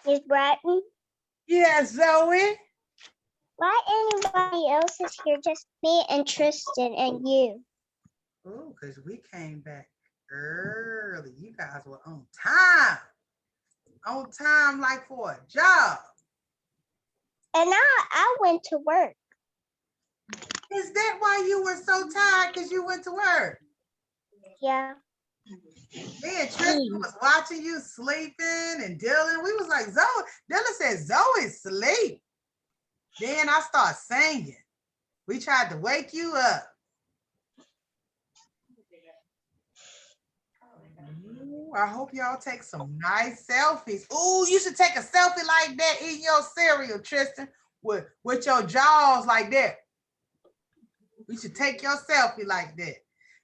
Miss Bratton, Yes, Zoe. why anybody else is here? Just me and Tristan and you. Oh, because we came back early. You guys were on time. On time like for a job. And I went to work. Is that why you were so tired? Because you went to work? Yeah. Me and Tristan was watching you sleeping and Dylan. We was like, Zoe. Dylan said, Zoe's asleep. Then I start singing. We tried to wake you up. Ooh, I hope y'all take some nice selfies. Ooh, you should take a selfie like that eating your cereal, Tristan, with your jaws like that. You should take your selfie like that.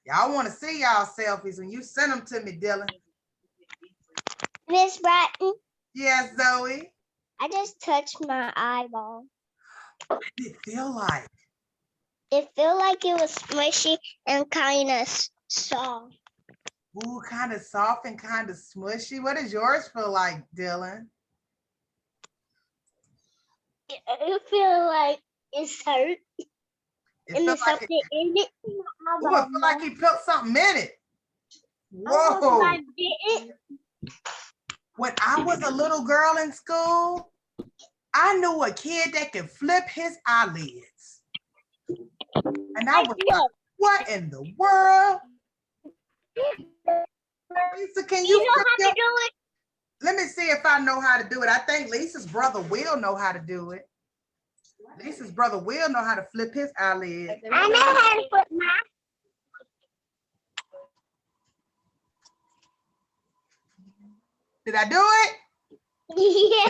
Y'all want to see y'all selfies when you send them to me, Dylan. Miss Bratton. Yes, Zoe. I just touched my eyeball. What did it feel like? It felt like it was smushy and kind of soft. Ooh, kind of soft and kind of smushy. What does yours feel like, Dylan? It feels like it's hurt. It And felt there's like something in it. Ooh, it felt like he put something in it. Whoa. When I was a little girl in school, I knew a kid that could flip his eyelids. And I was like, what in the world? Lisa, can you know how to do it? Let me see if I know how to do it. I think Lisa's brother will know how to do it. Lisa's brother will know how to flip his eyelid. I know how to flip my. Did I do it? Yeah.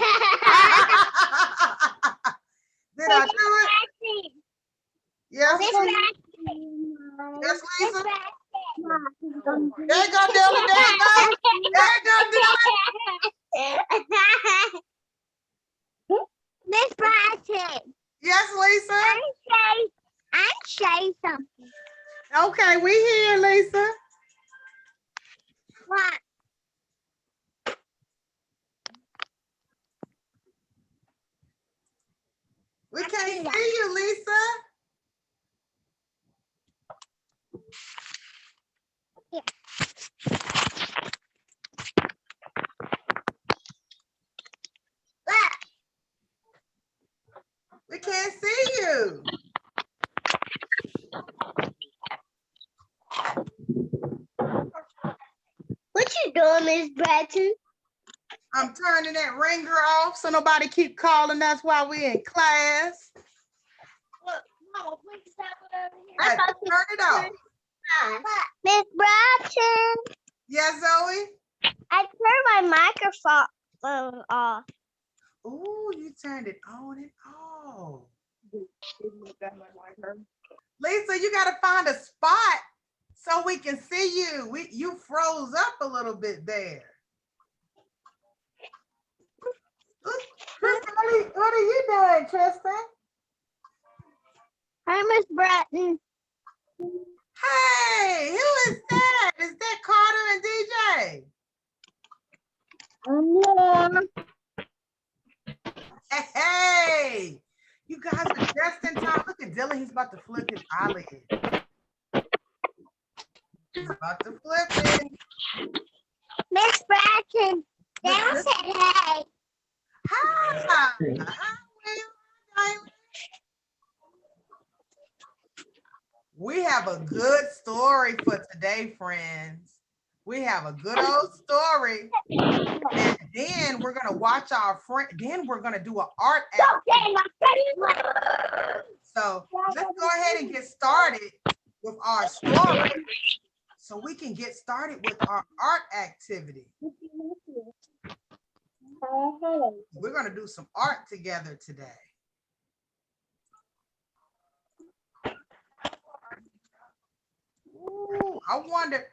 Did I do it? Yes, Lisa. Yes, Lisa. There you go, Dylan. There you go. There you go, Dylan. Miss Bratton. Yes, Lisa. I say something. Okay, we here, Lisa. What? We can't see you, Lisa. Yeah. We can't see you. What you doing, Miss Bratton? I'm turning that ringer off so nobody keep calling us while we're in class. Look, Mama, please stop it over here. I turn it off. Miss Bratton. Yes, Zoe? I turned my microphone off. Ooh, you turned it on and off. Lisa, you got to find a spot so we can see you. You froze up a little bit there. Tristan, what are you doing, Tristan? Hi, Miss Bratton. Hey, who is that? Is that Carter and DJ? Hey, you guys are just in time. Look at Dylan. He's about to flip his eyelid. He's about to flip it. Miss Bratton. Dad said hey. Hi. Hi. We have a good story for today, friends. We have a good old story. And then we're going to watch our friend. Then we're going to do an art activity. So let's go ahead and get started with our story so we can get started with our art activity. We're going to do some art together today. Ooh, I wonder,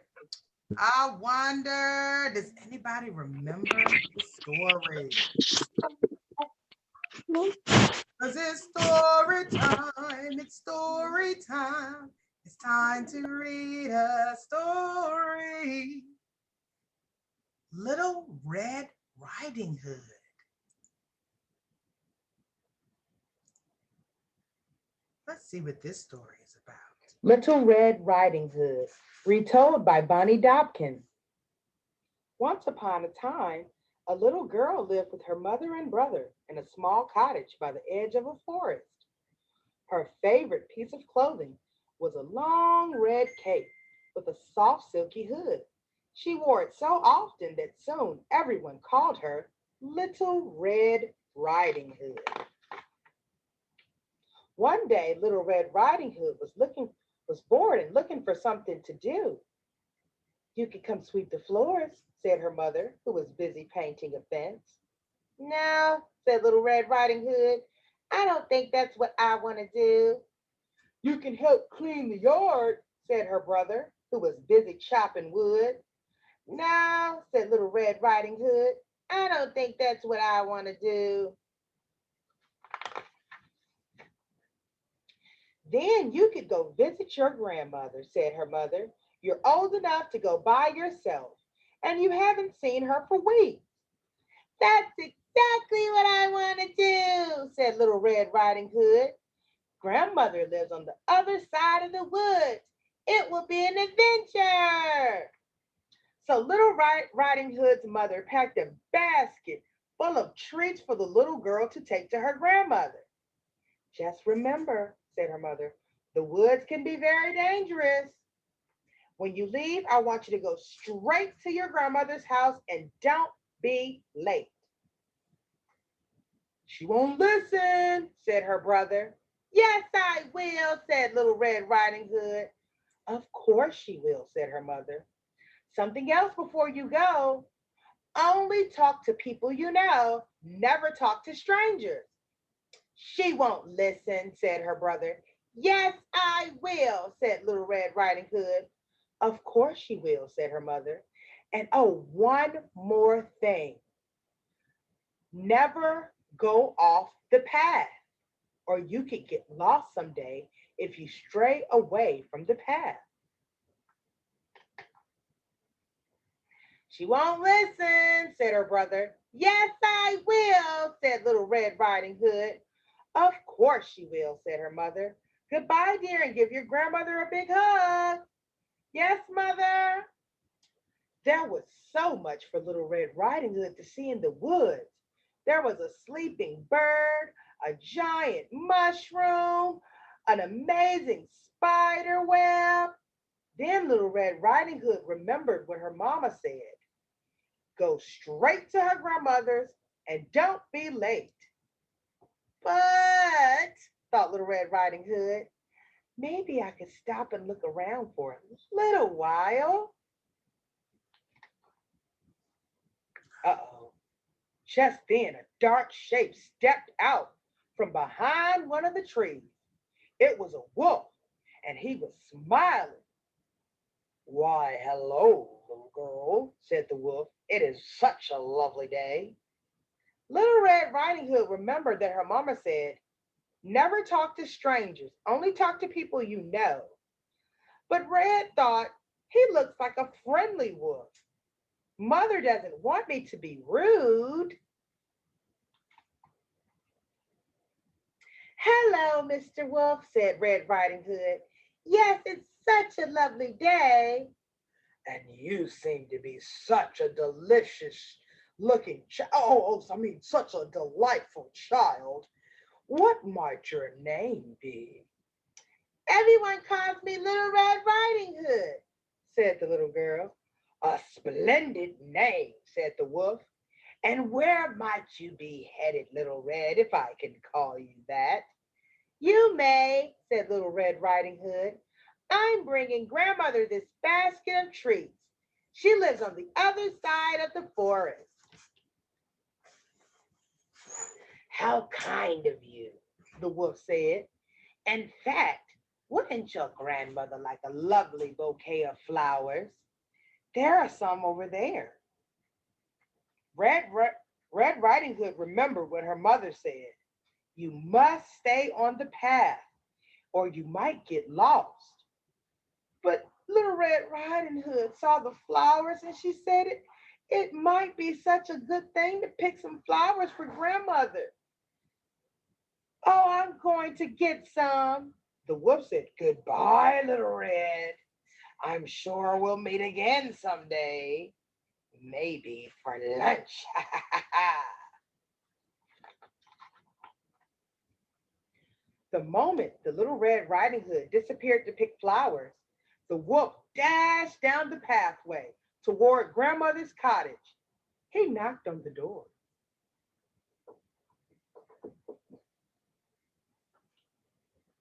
does anybody remember the story? Because it's story time, it's story time. It's time to read a story. Little Red Riding Hood. Let's see what this story is about. Little Red Riding Hood, retold by Bonnie Dobkin. Once upon a time, a little girl lived with her mother and brother in a small cottage by the edge of a forest. Her favorite piece of clothing was a long red cape with a soft silky hood. She wore it so often that soon everyone called her Little Red Riding Hood. One day, Little Red Riding Hood was bored and looking for something to do. You could come sweep the floors, said her mother, who was busy painting a fence. No, said Little Red Riding Hood. I don't think that's what I want to do. You can help clean the yard, said her brother, who was busy chopping wood. No, said Little Red Riding Hood. I don't think that's what I want to do. Then you could go visit your grandmother, said her mother. You're old enough to go by yourself, and you haven't seen her for weeks. That's exactly what I want to do, said Little Red Riding Hood. Grandmother lives on the other side of the woods. It will be an adventure. So Little Riding Hood's mother packed a basket full of treats for the little girl to take to her grandmother. Just remember, said her mother, the woods can be very dangerous. When you leave, I want you to go straight to your grandmother's house and don't be late. She won't listen, said her brother. Yes, I will, said Little Red Riding Hood. Of course she will, said her mother. Something else before you go. Only talk to people you know. Never talk to strangers. She won't listen, said her brother. Yes, I will, said Little Red Riding Hood. Of course she will, said her mother. And oh, one more thing. Never go off the path, or you could get lost someday if you stray away from the path. She won't listen, said her brother. Yes, I will, said Little Red Riding Hood. Of course she will, said her mother. Goodbye, dear, and give your grandmother a big hug. Yes, mother. There was so much for Little Red Riding Hood to see in the woods. There was a sleeping bird, a giant mushroom, an amazing spider web. Then Little Red Riding Hood remembered what her mama said. Go straight to her grandmother's and don't be late. But, thought Little Red Riding Hood, maybe I could stop and look around for a little while. Uh-oh. Just then, a dark shape stepped out from behind one of the trees. It was a wolf, and he was smiling. Why, hello, little girl, said the wolf. It is such a lovely day. Little Red Riding Hood remembered that her mama said, never talk to strangers, only talk to people you know. But Red thought, he looks like a friendly wolf. Mother doesn't want me to be rude. Hello, Mr. Wolf, said Red Riding Hood. Yes, it's such a lovely day. And you seem to be such a delicious looking child. Such a delightful child. What might your name be? Everyone calls me Little Red Riding Hood, said the little girl. A splendid name, said the wolf. And where might you be headed, Little Red, if I can call you that? You may, said Little Red Riding Hood. I'm bringing grandmother this basket of treats. She lives on the other side of the forest. How kind of you, the wolf said. In fact, wouldn't your grandmother like a lovely bouquet of flowers? There are some over there. Red, Red Riding Hood remembered what her mother said. You must stay on the path or you might get lost. But Little Red Riding Hood saw the flowers and she said it might be such a good thing to pick some flowers for grandmother. Oh, I'm going to get some. The wolf said, goodbye, Little Red. I'm sure we'll meet again someday. Maybe for lunch. The moment the Little Red Riding Hood disappeared to pick flowers, the wolf dashed down the pathway toward grandmother's cottage. He knocked on the door.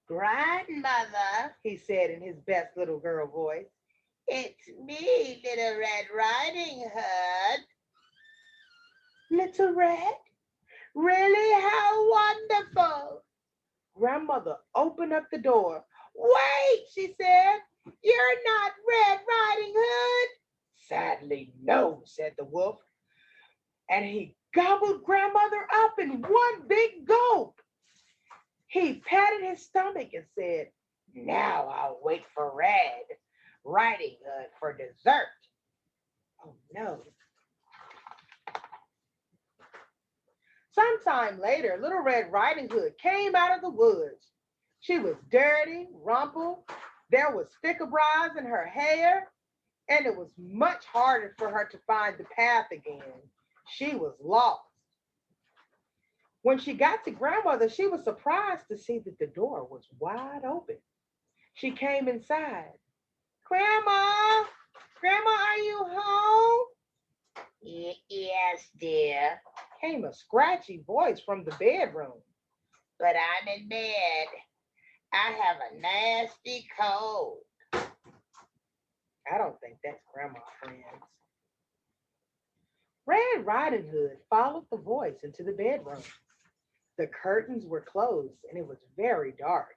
Grandmother, he said in his best little girl voice, it's me, Little Red Riding Hood. Little Red? Really? How wonderful. Grandmother opened up the door. Wait, she said. You're not Red Riding Hood. Sadly, no, said the wolf. And he gobbled grandmother up in one big gulp. He patted his stomach and said, now I'll wait for Red Riding Hood for dessert. Oh no. Sometime later, Little Red Riding Hood came out of the woods. She was dirty, rumpled. There was sticklebrides in her hair, and it was much harder for her to find the path again. She was lost. When she got to grandmother, she was surprised to see that the door was wide open. She came inside. Grandma, Grandma, are you home? Yes, dear, came a scratchy voice from the bedroom. But I'm in bed. I have a nasty cold. I don't think that's Grandma, friends. Red Riding Hood followed the voice into the bedroom. The curtains were closed and it was very dark.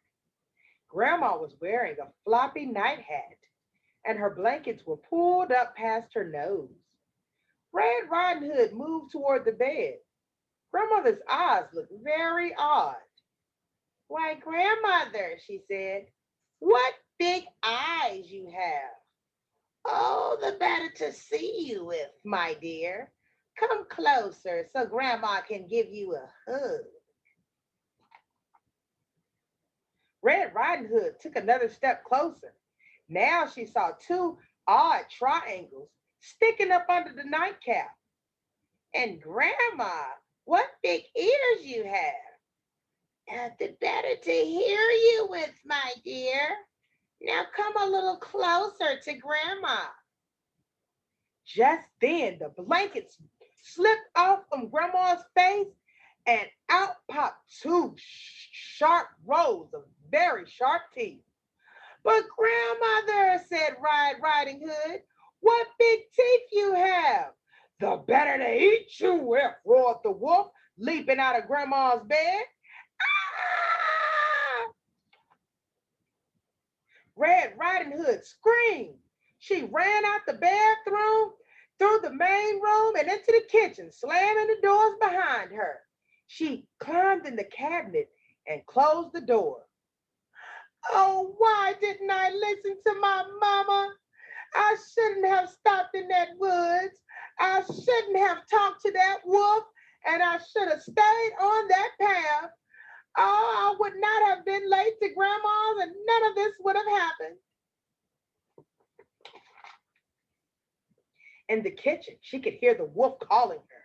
Grandma was wearing a floppy night hat and her blankets were pulled up past her nose. Red Riding Hood moved toward the bed. Grandmother's eyes looked very odd. Why, grandmother, she said, what big eyes you have. Oh, the better to see you with, my dear. Come closer so grandma can give you a hug. Red Riding Hood took another step closer. Now she saw two odd triangles sticking up under the nightcap. And grandma, what big ears you have. The better to hear you with, my dear. Now come a little closer to grandma. Just then, the blankets slipped off from grandma's face and out popped two sharp rows of very sharp teeth. But grandmother, said Riding Hood, what big teeth you have. The better to eat you with, roared the wolf, leaping out of grandma's bed. Ah! Red Riding Hood screamed. She ran out the bathroom, through the main room, and into the kitchen, slamming the doors behind her. She climbed in the cabinet and closed the door. Oh, why didn't I listen to my mama? I shouldn't have stopped in that woods. I shouldn't have talked to that wolf, and I should have stayed on that path. Oh, I would not have been late to grandma's, and none of this would have happened. In the kitchen, she could hear the wolf calling her.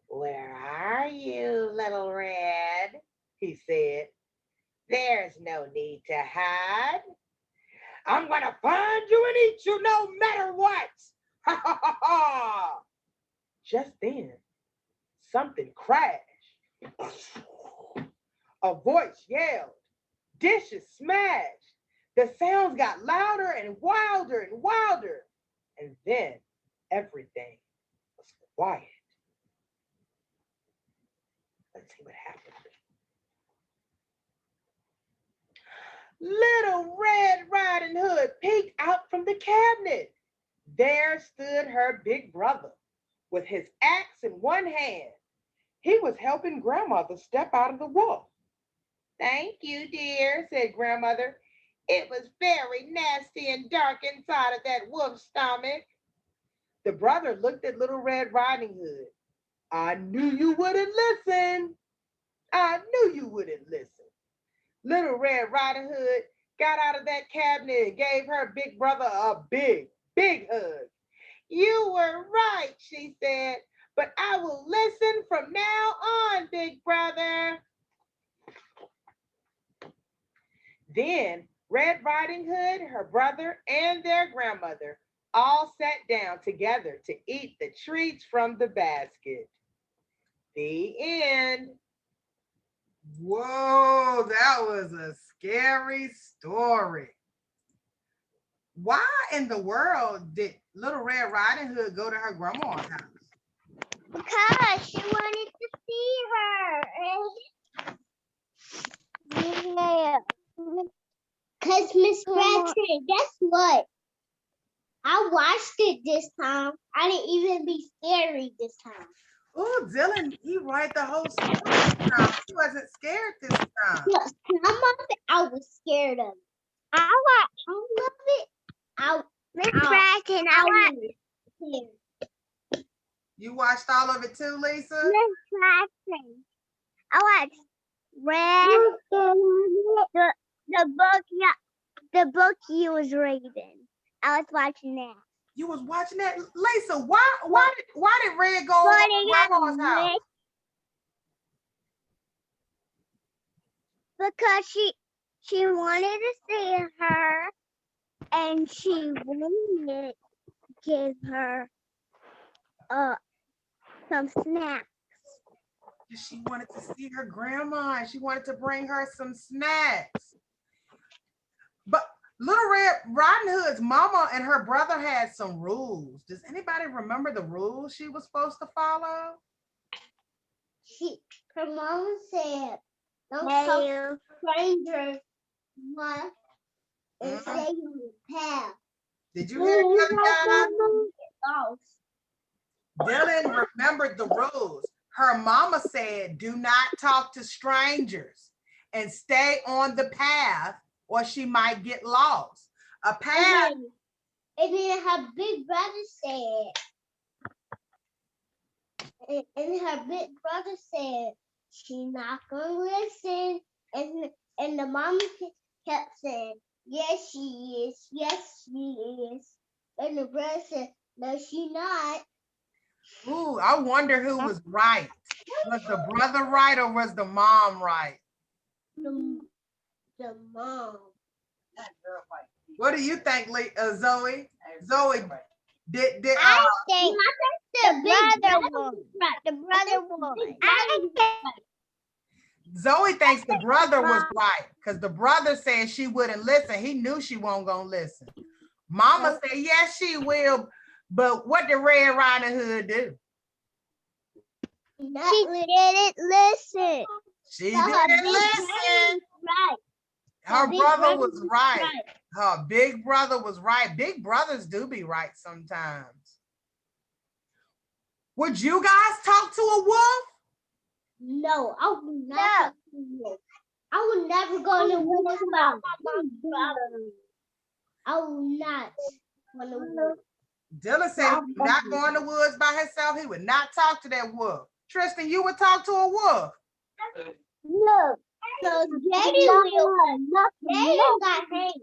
Where are you, Little Red? He said. There's no need to hide. I'm going to find you and eat you no matter what. Ha ha ha ha. Just then, something crashed. A voice yelled. Dishes smashed. The sounds got louder and wilder and wilder. And then everything was quiet. Let's see what happened. Little Red Riding Hood peeked out from the cabinet. There stood her big brother with his axe in one hand. He was helping grandmother step out of the wolf. Thank you, dear, said grandmother. It was very nasty and dark inside of that wolf's stomach. The brother looked at Little Red Riding Hood. I knew you wouldn't listen. I knew you wouldn't listen. Little Red Riding Hood got out of that cabinet and gave her big brother a big, big hug. You were right, she said, but I will listen from now on, big brother. Then Red Riding Hood, her brother, and their grandmother all sat down together to eat the treats from the basket. The end. Whoa, that was a scary story. Why in the world did Little Red Riding Hood go to her grandma's house? Because she wanted to see her. Yeah. Because Miss Gretchen, guess what? I watched it this time. I didn't even be scary this time. Oh, Dylan, he write the whole story this time. He wasn't scared this time. Look, some of it I was scared of. I love it. Miss Gretchen, I was scared. You watched all of it too, Lisa? Miss Gretchen, I watched Red. The book you was reading. I was watching that. You was watching that, Lisa. Why did Red go over to grandma's house? Because she wanted to see her, and she wanted to give her some snacks. She wanted to see her grandma and she wanted to bring her some snacks. But Little Red Riding Hood's mama and her brother had some rules. Does anybody remember the rules she was supposed to follow? Her mama said, don't talk to strangers and say you have. Did you hear that, guys? Dylan remembered the rules. Her mama said, do not talk to strangers and stay on the path or she might get lost. A path. And then her big brother said, she's not gonna listen. And the mama kept saying, yes, she is. Yes, she is. And the brother said, no, she not. Ooh, I wonder who was right. Was the brother right or was the mom right? The mom. What do you think, Zoe? Zoe, did I think the brother won. The brother won. Zoe thinks the brother was right because the brother said she wouldn't listen. He knew she wasn't gonna listen. Mama said, yes, she will. But what did Red Riding Hood do? She didn't listen. She didn't listen. Right. Her brother was right. Her big brother was right. Big brothers do be right sometimes. Would you guys talk to a wolf? No, I would not. talk to a wolf. I would never go in the woods with my brother. I would not go in the woods. Dylan said he would not go in the woods by himself. He would not talk to that wolf. Tristan, you would talk to a wolf. No. So Jaden will. Jaden got hands.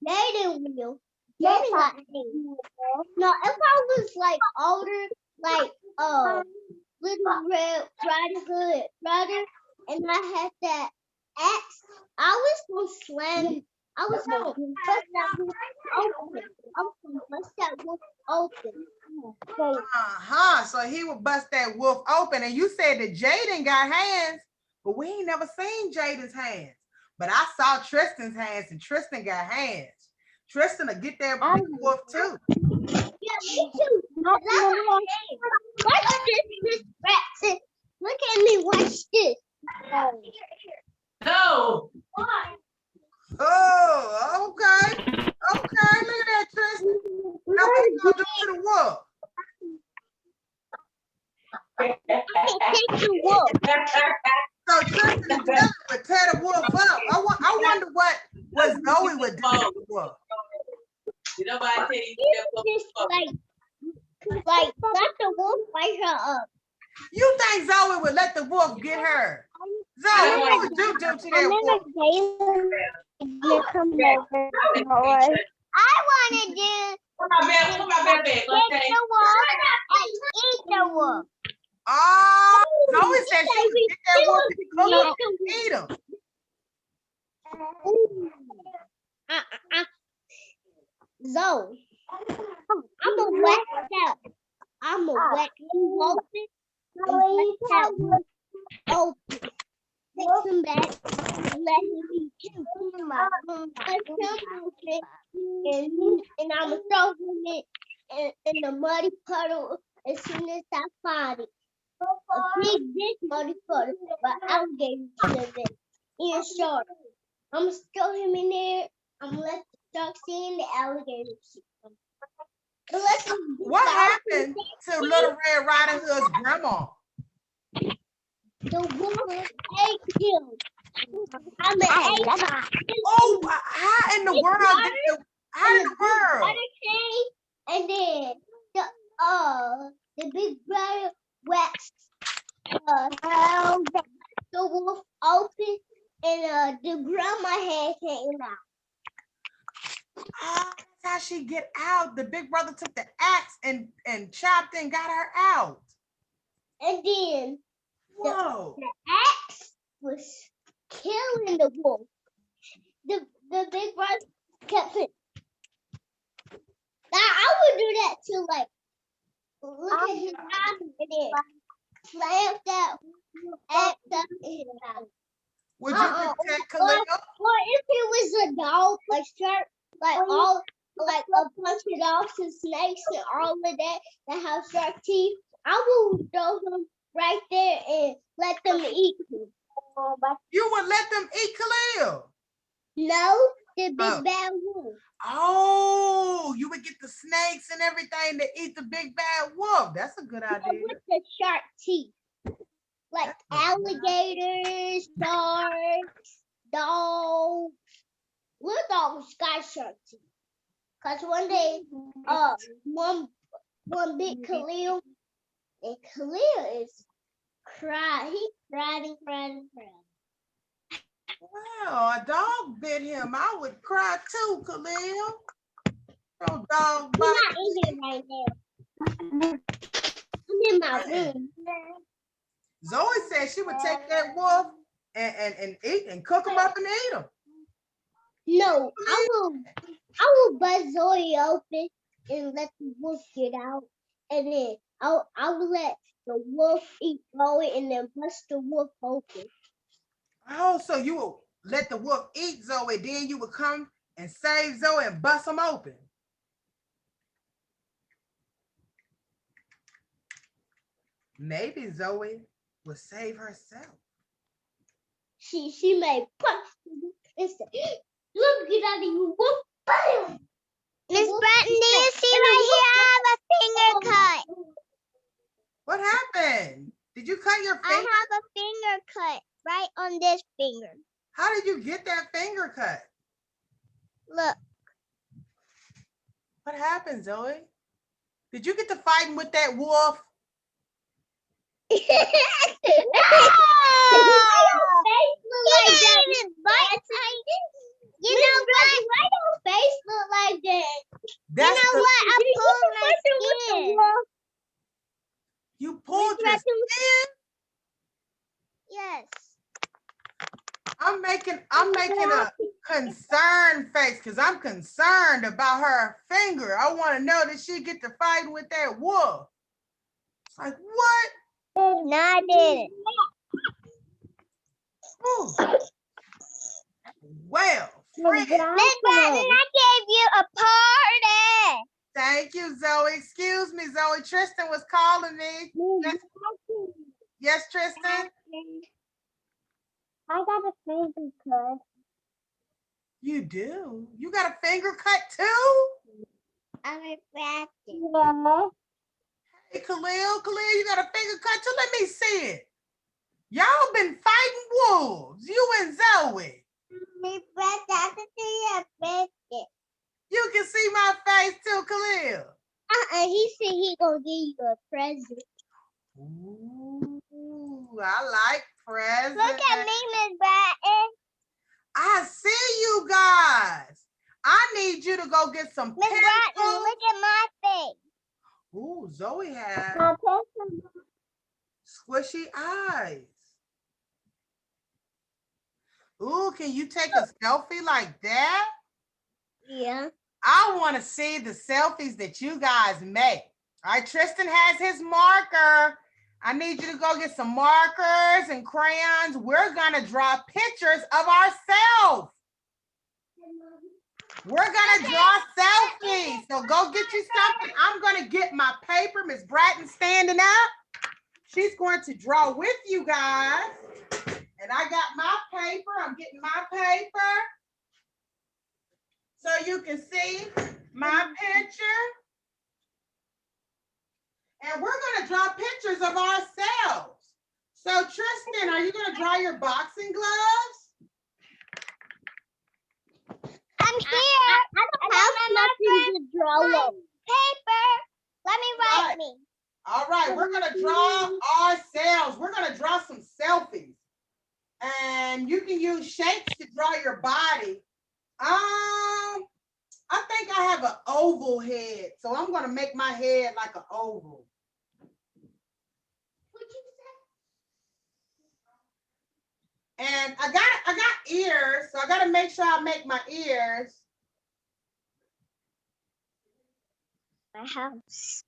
Jaden will. Jaden got hands. No, if I was like older, like Little Red Riding Hood brother, and I had that axe, I was gonna slam. I was gonna bust that wolf open. I was gonna bust that wolf open. So he would bust that wolf open. And you said that Jaden got hands, but we ain't never seen Jaden's hands. But I saw Tristan's hands, and Tristan got hands. Tristan will get that big wolf too. Yeah, me too. Watch this, Miss Braxton. Look at me. Watch this. No. Oh, okay. Okay, look at that, Tristan. Now what you gonna do to the wolf? Take the wolf. So Tristan and Dylan would tear the wolf up. I wonder what Zoe would do to the wolf. You know why I tell you Just like let the wolf fight her up. You think Zoe would let the wolf get her? Zoe, what would you do to that wolf? I want to do Put my backpack, get okay? the wolf and eat the wolf. Oh, Zoe said she would get that wolf and cook him Eat and eat him. Zoe, I'm a wet out. I'm a wet wolf. Open. Take him back. Let him be too. And I'm gonna throw him in the muddy puddle as soon as I find it. A big muddy puddle, but alligators live in short. I'm gonna throw him in there. I'm gonna let the shark see and the alligators see him. What happened to Little Red Riding Hood's grandma? The wolf ate him. I'm an Oh, how in the world did how in the world? came, and then the big brother waxed the wolf open, and the grandma head came out. Oh, that's how she get out. The big brother took the axe and chopped and got her out. And then Whoa. the axe was killing the wolf. The big brother kept it. Now I would do that too, like look at his eyes and then slam that axe up in his eye. Would you protect Khalil? Or if it was a dog, like shark, like all like a bunch of dogs and snakes and all of that have sharp teeth, I will throw them right there and let them eat him. You would let them eat Khalil? No, the big bad wolf. Oh, you would get the snakes and everything to eat the big bad wolf. That's a good idea. With the sharp teeth. Like alligators, sharks, dogs. Little dogs got sharp teeth. Cause one day, one big Khalil, and Khalil is crying. He cried and cried and cried. Well, a dog bit him. I would cry too, Khalil. No dog I'm bite. not in here right now. I'm in my room. Zoe said she would take that wolf and eat and cook him up and eat him. No, I will bust Zoe open and let the wolf get out, and then I will let the wolf eat Zoe and then bust the wolf open. Oh, so you will let the wolf eat Zoe, then you would come and save Zoe and bust him open. Maybe Zoe will save herself. She may punch and say, "Look, get out of you, wolf!" Bam! Miss Bratton, do you see right here? I have a finger cut. What happened? Did you cut your I finger? have a finger cut right on this finger. How did you get that finger cut? Look. What happened, Zoe? Did you get to fighting with that wolf? Why your face look like that? You know what? Why your face look like that? That's You know the- what? I pulled my skin. You pulled your skin? Yes. I'm making a concerned face because I'm concerned about her finger. I want to know that she get to fight with that wolf. It's like, what? No, I didn't. Ooh. Well, friend. Miss Bratton, I gave you a party. Thank you, Zoe. Excuse me, Zoe. Tristan was calling me. Yes, Tristan? I got a finger cut. You do? You got a finger cut too? I'm refracted. Yeah. Hey, Khalil, you got a finger cut too? Let me see it. Y'all been fighting wolves, you and Zoe. Miss Bratton, I can see your face. You can see my face too, Khalil. He said he gonna give you a present. Ooh, I like present. Look at me, Miss Bratton. I see you guys. I need you to go get some Miss Bratton, pencils. look at my face. Ooh, Zoe has My pencil. squishy eyes. Ooh, can you take a selfie like that? Yeah. I want to see the selfies that you guys make. All right, Tristan has his marker. I need you to go get some markers and crayons. We're gonna draw pictures of ourselves. We're gonna draw selfies. So go get you something. I'm gonna get my paper. Miss Bratton standing up. She's going to draw with you guys. And I got my paper. I'm getting my paper. So you can see my picture. And we're gonna draw pictures of ourselves. So Tristan, are you gonna draw your boxing gloves? I'm here. I don't have nothing to draw on. Paper. Let me write Right. me. All right, we're gonna draw ourselves. We're gonna draw some selfies. And you can use shapes to draw your body. I think I have an oval head. So I'm gonna make my head like an oval. And I got ears, so I gotta make sure I make my ears. My house.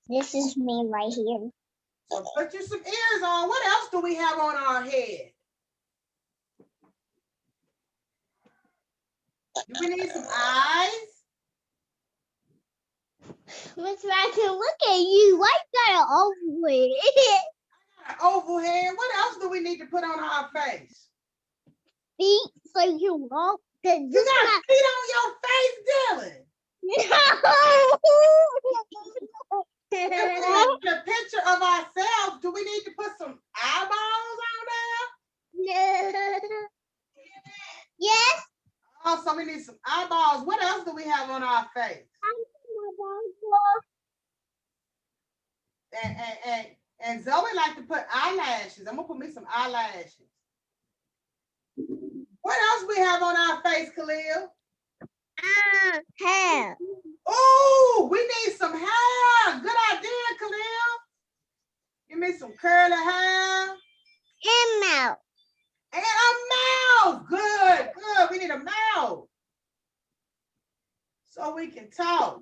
This is me right here. So put you some ears on. What else do we have on our head? Do we need some eyes? Miss Ratchet, look at you. Why you got an oval head? An oval head. What else do we need to put on our face? Feet so you walk. You got feet on your face, Dylan. If we take the picture of ourselves, do we need to put some eyeballs on there? Yes. Also, we need some eyeballs. What else do we have on our face? And Zoe like to put eyelashes. I'm gonna put me some eyelashes. What else we have on our face, Khalil? Hair. Oh, we need some hair. Good idea, Khalil. Give me some curly hair. And mouth. And a mouth. Good, good. We need a mouth. So we can talk.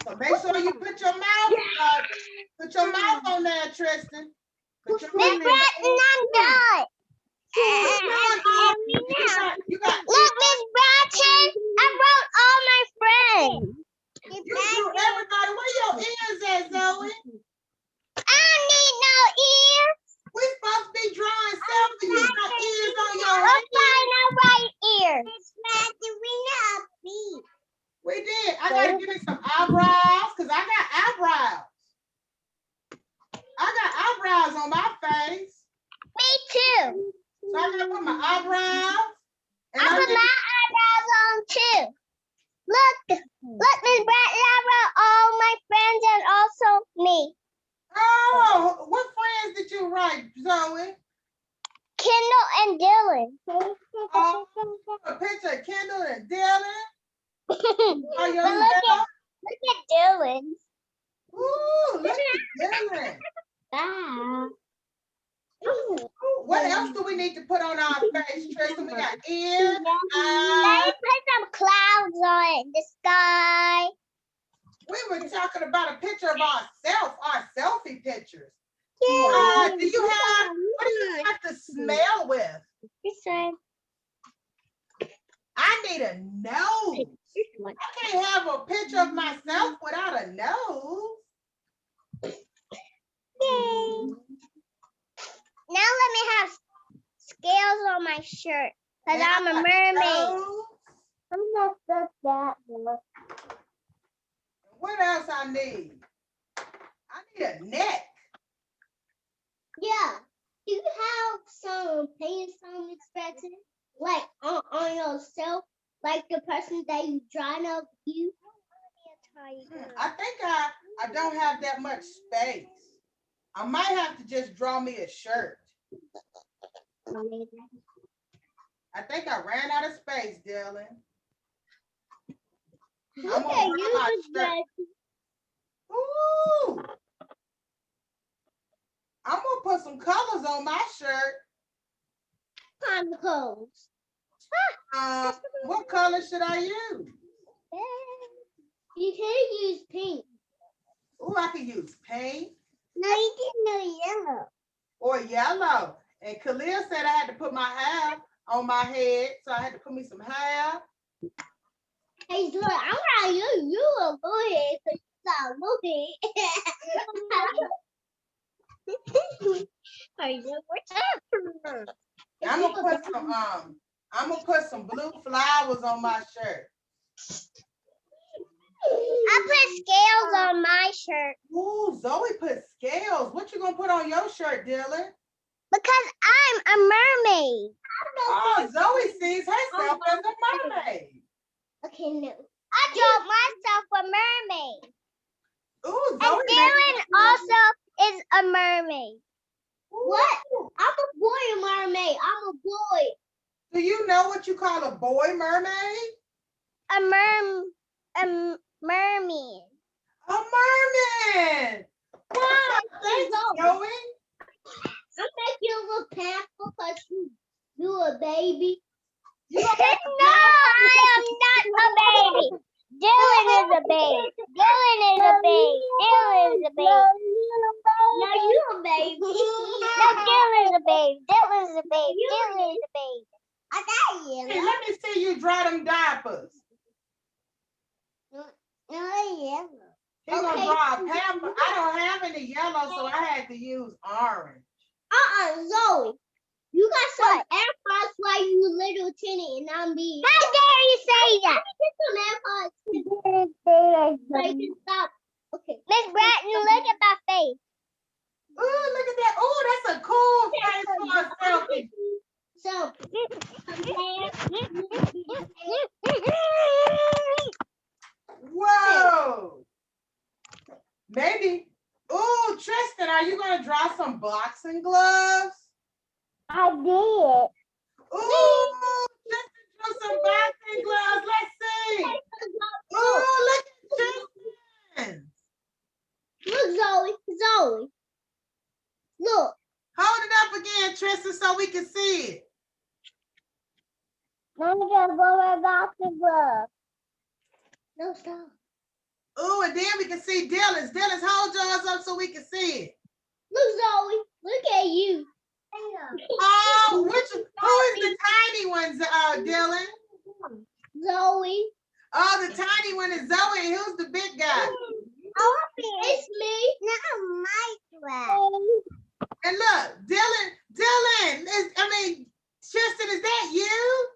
So make sure you put your mouth on there, Tristan. Put your Miss mouth Bratton, I'm done. You got Look, Miss Bratton, I wrote all my friends. you drew everybody. Where your ears at, Zoe? I don't need no ears. We supposed to be drawing selfies. You got ears on your I'll head. find no right ears. Miss Bratton, we not beat. We did. I gotta give me some eyebrows because I got eyebrows. I got eyebrows on my face. Me too. So I gotta put my eyebrows. And I put my eyebrows on too. Look, Miss Bratton, I wrote all my friends and also me. Oh, what friends did you write, Zoe? Kendall and Dylan. Oh, a picture of Kendall and Dylan. Oh, But your look at Dylan's. Ooh, look at Dylan. Ah. What else do we need to put on our face, Tristan? We got ears, Let eyes. me put some clouds on it. The sky. We were talking about a picture of ourselves, our selfie pictures. Yeah. Do you have, what do you have to smell with? This one. I need a nose. I can't have a picture of myself without a nose. Yay. Now let me have scales on my shirt because I'm a mermaid. Nose. I'm not that one. What else I need? I need a neck. Yeah. Do you have some paint some expression? Like on yourself? Like the person that you drawing of you? I think I don't have that much space. I might have to just draw me a shirt. I think I ran out of space, Dylan. Look at you, Miss Jessie. Ooh. I'm gonna put some colors on my shirt. Kind of colors. What color should I use? You can use pink. Ooh, I can use pink No, you can use yellow. or yellow. And Khalil said I had to put my hair on my head, so I had to put me some hair. Hey, Jordan, I'm gonna use you a go ahead because you got I'm gonna put some blue flowers on my shirt. I put scales on my shirt Ooh, Zoe put scales. What you gonna put on your shirt, Dylan? because I'm a mermaid. Oh, Zoe sees herself as a mermaid. Okay, no. I draw myself a mermaid. Ooh, And Zoe. Dylan also is a mermaid. What? I'm a boy mermaid. I'm a boy. Do you know what you call a boy mermaid? A merman. A merman. Wow, thanks, Zoe. I make you look pamper because you a baby. No, I am not a baby. Dylan is a baby. Dylan is a baby. Dylan is a baby. No, you a baby. No, Dylan is a baby. Dylan is a baby. Dylan is a baby. I got you. Hey, let me see you dry them diapers. No, yeah. He gonna Okay. draw a pamper. I don't have any yellow, so I had to use orange. Zoe. You got some AirPods like you little tinny and I'm being. How dare you say that? Get some AirPods. So you can stop. Okay. Miss Bratton, look at my face. Ooh, look at that. Ooh, that's a cool face for a selfie. So. Whoa. Maybe. Ooh, Tristan, are you gonna draw some boxing gloves? I did. Ooh, Tristan drew some boxing gloves. Let's see. Ooh, look at Tristan. Look, Zoe. Look. Hold it up again, Tristan, so we can see it. Let me just go with boxing gloves. No, stop. Ooh, and then we can see Dylan's. Dylan's, hold yours up so we can see it. Look, Zoe. Look at you. Oh, who is the tiny ones, Dylan? Zoe. Oh, the tiny one is Zoe. And who's the big guy? It's me. Not my dress. And look, Dylan, Tristan, is that you?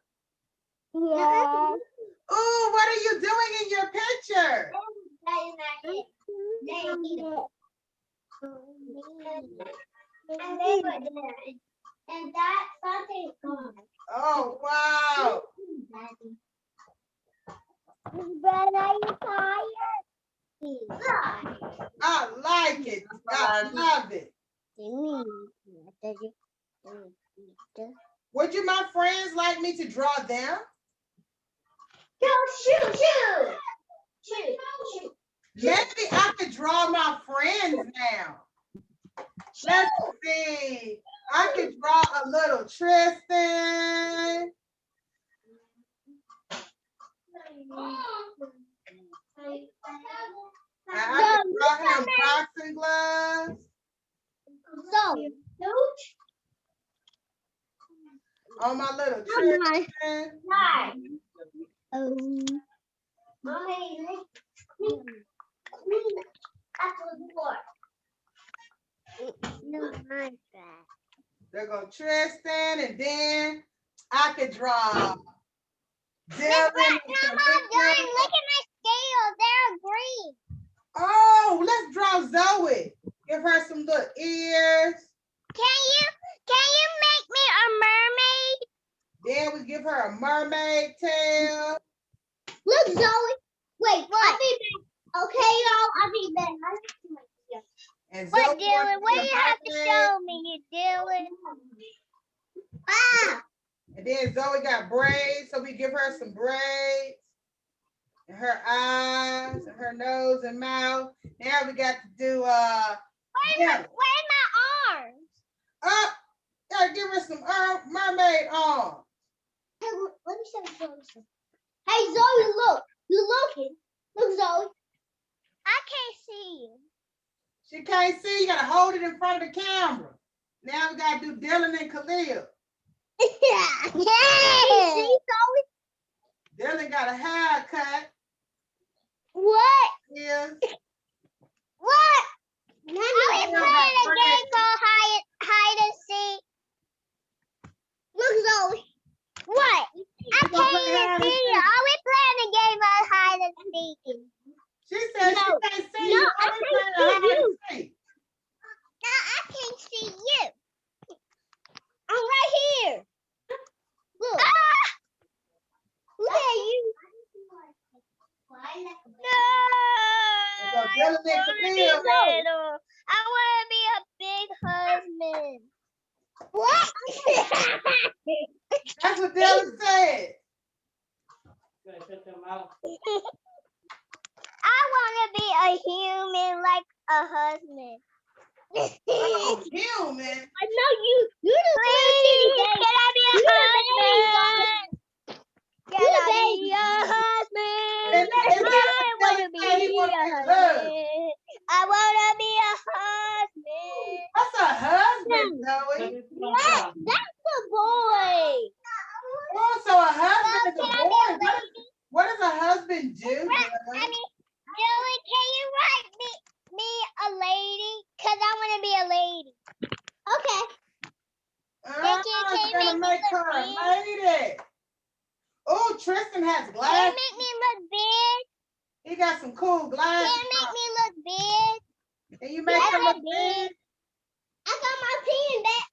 Yeah. Ooh, what are you doing in your picture? And that something gone. Oh, wow. But are you tired? I like it. I love it. Would you, my friends, like me to draw them? Shoot. Maybe I could draw my friends now. Let's see. I could draw a little Tristan. I could draw him boxing gloves. On my little Tristan. There go Tristan, and then I could draw Dylan. Look at my scales. They're green. Oh, let's draw Zoe. Give her some little ears. Can you make me a mermaid? Then we give her a mermaid tail. Look, Zoe. Wait, I'll be back. Okay, y'all, I'll be back. And What, Zoe Dylan? wants What to do be you a have to mermaid. show me, Dylan? Ah. And then Zoe got braids, so we give her some braids. And her eyes, and her nose and mouth. Now we got to do Where's my arms? up. Gotta give her some mermaid arms. Hey, let me show you. Hey Zoe, look. You looking? Look, Zoe. I can't see you. She can't see. You gotta hold it in front of the camera. Now we gotta do Dylan and Khalil. Yeah. Hey, see, Zoe? Dylan got a haircut. What? Yes. What? Mommy, Are we know playing that a game called hide and seek? look, Zoe. What? I You gonna play can't hide and even see you. seek? Are we playing a game of hide and seek? She said No. she can't see No, you. I I'm can't playing see hide and you. seek. No, I can't see you. I'm right here. Look. Ah! Look at you. So No. Dylan and Khalil. Little. I want to be a big husband. What? That's what Dylan said. I want to be a human like a husband. Oh, human. I know you. You the Please, little can I be a You the husband? Can You I baby. be a husband? And that- and that- I want to Dylan be said he a wanna be loved. husband. I want to be a husband. What's a husband, Zoe? What? That's the boy. Oh, so a husband is Can a I be boy. a lady? What does a husband do? I Dylan? mean, Dylan, can you write me a lady? Because I want to be a lady. Okay. Thank you. Can You you gotta make me make look her a big? lady. Oh, Tristan has Can you glasses. make me look big? He got some cool Can glasses. you make me look big? And you make I him want look big. big. I got my pen back.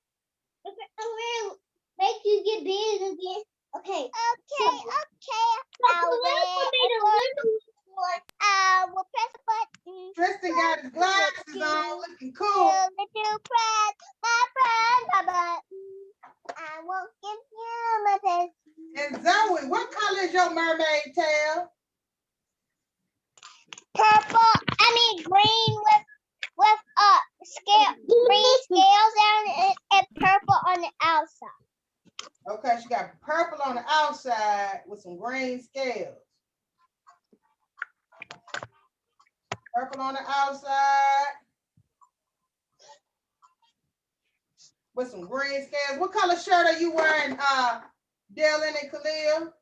I'm gonna make you get big again. Okay. Okay, okay. So I will press a button. Tristan got his glasses on, looking cool. To press my button. I will give you my best. And Zoe, what color is your mermaid tail? Purple. I mean green with scale green scales on it and purple on the outside. Okay, she got purple on the outside with some green scales. Purple on the outside with some green scales. What color shirt are you wearing, Dylan and Khalil?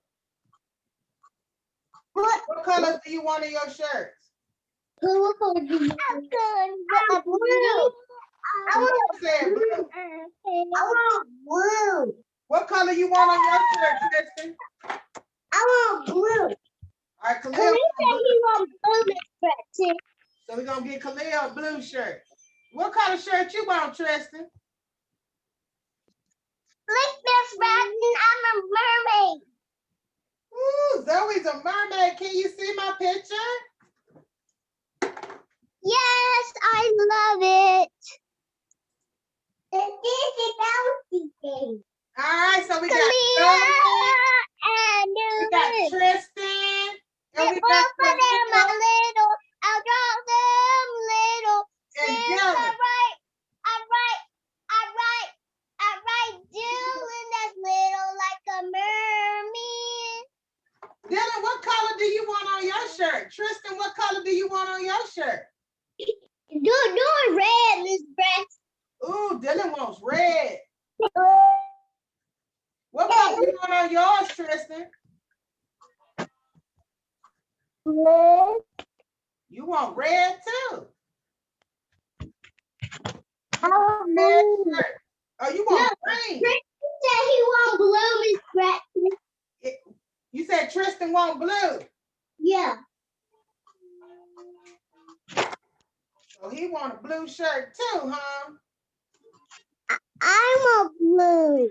What colors do you want in your shirts? What color do you want? Blue. Khalil said blue. I want blue. What color you want on your shirt, Tristan? I want blue. All right, Khalil. Khalil said he want blue, Miss Gretchen. So we're gonna get Khalil a blue shirt. What color shirt you want, Tristan? Look, Miss Gretchen, I'm a mermaid. Ooh, Zoe's a mermaid. Can you see my picture? Yes, I love it. This is a bouncy thing. All right, so we got Kalia Zoe, and we got Dylan. Tristan, and And we both got of them are Khalil little. I'll draw them little. and Since Dylan. I write Dylan that's little like a mermaid. Dylan, what color do you want on your shirt? Tristan, what color do you want on your shirt? Do it red, Miss Gretchen. Ooh, Dylan wants red. What color do you want on yours, Tristan? Red. You want red too. I want Red blue. shirt. Oh, you want green. Tristan said he want blue, Miss Gretchen. You said Tristan want blue. Yeah. So he want a blue shirt too, huh? I want blue.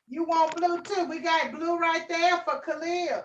You want blue too. We got blue right there for Khalil.